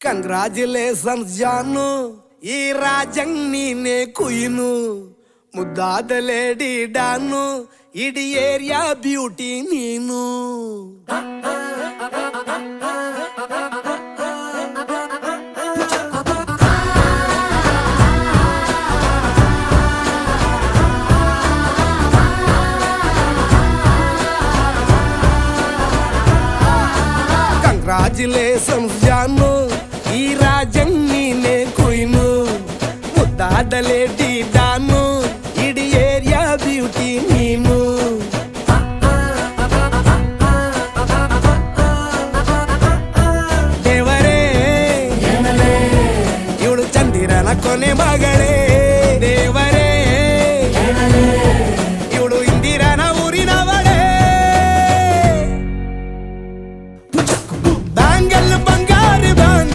Congratulations ಜಾನು, ಈ ರಾಜಂಗ್ ನೀನೆ ಕುಯ್ನು, ಮುದ್ದಾದ ಲೇಡಿ ಡಾನು, ಇಡೀ ಏರಿಯಾ ಬ್ಯೂಟಿ ನೀನು. ಕಂಗ್ರಾಚುಲೇಷನ್ಸ್ ಜಾನು, ಈ ರಾಜಂಗ್ ನೀನೆ ಕುಯ್ನು, ಮುದ್ದಾದ ಲೇಡಿ ಡಾನು, ಇಡೀ ಏರಿಯಾ ಬ್ಯೂಟಿ ನೀನು. ದೇವರೇ ಇವಳು ಚಂದಿರನ ಕೊನೆ ಮಗಳೇ.